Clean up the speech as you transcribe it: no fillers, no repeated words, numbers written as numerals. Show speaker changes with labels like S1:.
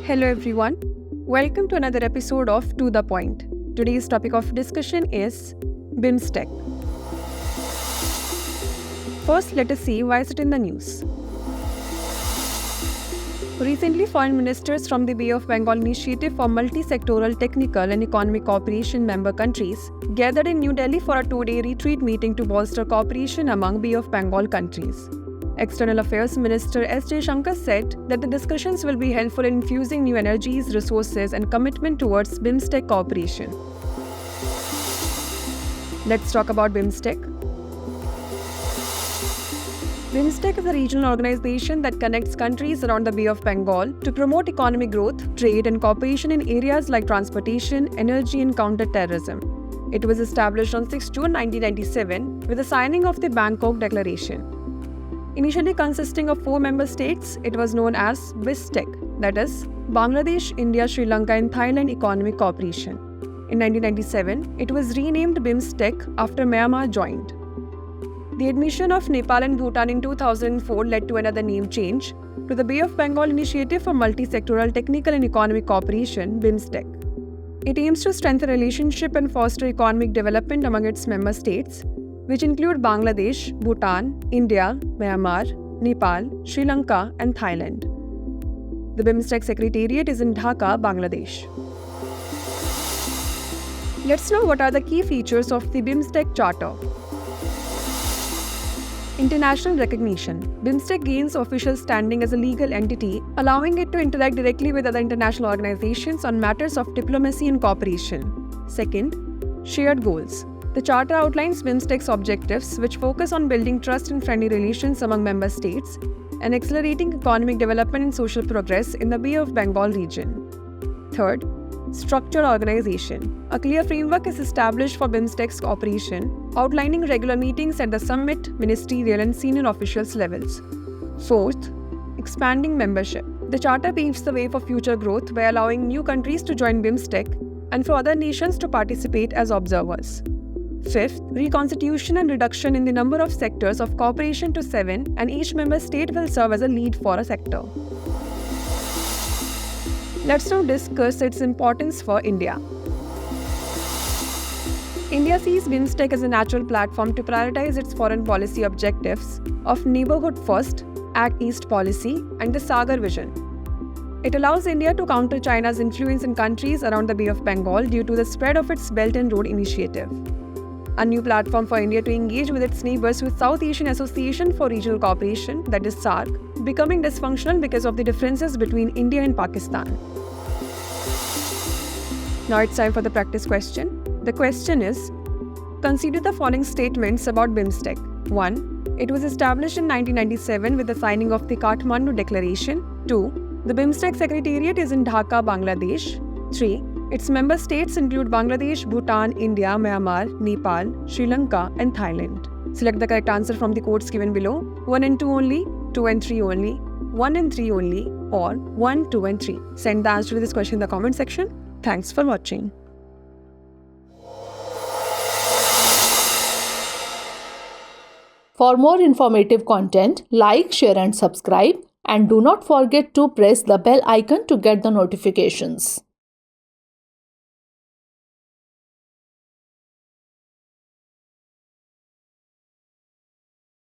S1: Hello everyone. Welcome to another episode of To The Point. Today's topic of discussion is BIMSTEC. First, let us see why is it in the news. Recently, foreign ministers from the Bay of Bengal Initiative for Multi-Sectoral Technical and Economic Cooperation member countries gathered in New Delhi for a two-day retreat meeting to bolster cooperation among Bay of Bengal countries. External Affairs Minister S. Jaishankar said that the discussions will be helpful in infusing new energies, resources, and commitment towards BIMSTEC cooperation. Let's talk about BIMSTEC. BIMSTEC is a regional organization that connects countries around the Bay of Bengal to promote economic growth, trade, and cooperation in areas like transportation, energy, and counter-terrorism. It was established on 6 June 1997 with the signing of the Bangkok Declaration. Initially consisting of 4 member states, it was known as BISTEC, that is, Bangladesh, India, Sri Lanka, and Thailand Economic Cooperation. In 1997, it was renamed BIMSTEC after Myanmar joined. The admission of Nepal and Bhutan in 2004 led to another name change to the Bay of Bengal Initiative for Multi-Sectoral Technical and Economic Cooperation, BIMSTEC. It aims to strengthen relationship and foster economic development among its member states, which include Bangladesh, Bhutan, India, Myanmar, Nepal, Sri Lanka, and Thailand. The BIMSTEC Secretariat is in Dhaka, Bangladesh. Let's know what are the key features of the BIMSTEC Charter. International recognition. BIMSTEC gains official standing as a legal entity, allowing it to interact directly with other international organizations on matters of diplomacy and cooperation. Second, shared goals. The Charter outlines BIMSTEC's objectives, which focus on building trust and friendly relations among member states and accelerating economic development and social progress in the Bay of Bengal region. Third, structured organization. A clear framework is established for BIMSTEC's cooperation, outlining regular meetings at the summit, ministerial, and senior officials levels. Fourth, expanding membership. The Charter paves the way for future growth by allowing new countries to join BIMSTEC and for other nations to participate as observers. Fifth, reconstitution and reduction in the number of sectors of cooperation to 7, and each member state will serve as a lead for a sector. Let's now discuss its importance for India. India sees BIMSTEC as a natural platform to prioritize its foreign policy objectives of Neighbourhood First, Act East policy, and the Sagar Vision. It allows India to counter China's influence in countries around the Bay of Bengal due to the spread of its Belt and Road Initiative. A new platform for India to engage with its neighbors with South Asian Association for Regional Cooperation, that is SAARC, becoming dysfunctional because of the differences between India and Pakistan. Now it's time for the practice question. The question is, consider the following statements about BIMSTEC. 1. It was established in 1997 with the signing of the Kathmandu Declaration. 2. The BIMSTEC Secretariat is in Dhaka, Bangladesh. 3. Its member states include Bangladesh, Bhutan, India, Myanmar, Nepal, Sri Lanka, and Thailand. Select the correct answer from the quotes given below. 1 and 2 only, 2 and 3 only, 1 and 3 only, or 1, 2 and 3. Send the answer to this question in the comment section. Thanks for watching.
S2: For more informative content, like, share and subscribe, and do not forget to press the bell icon to get the notifications.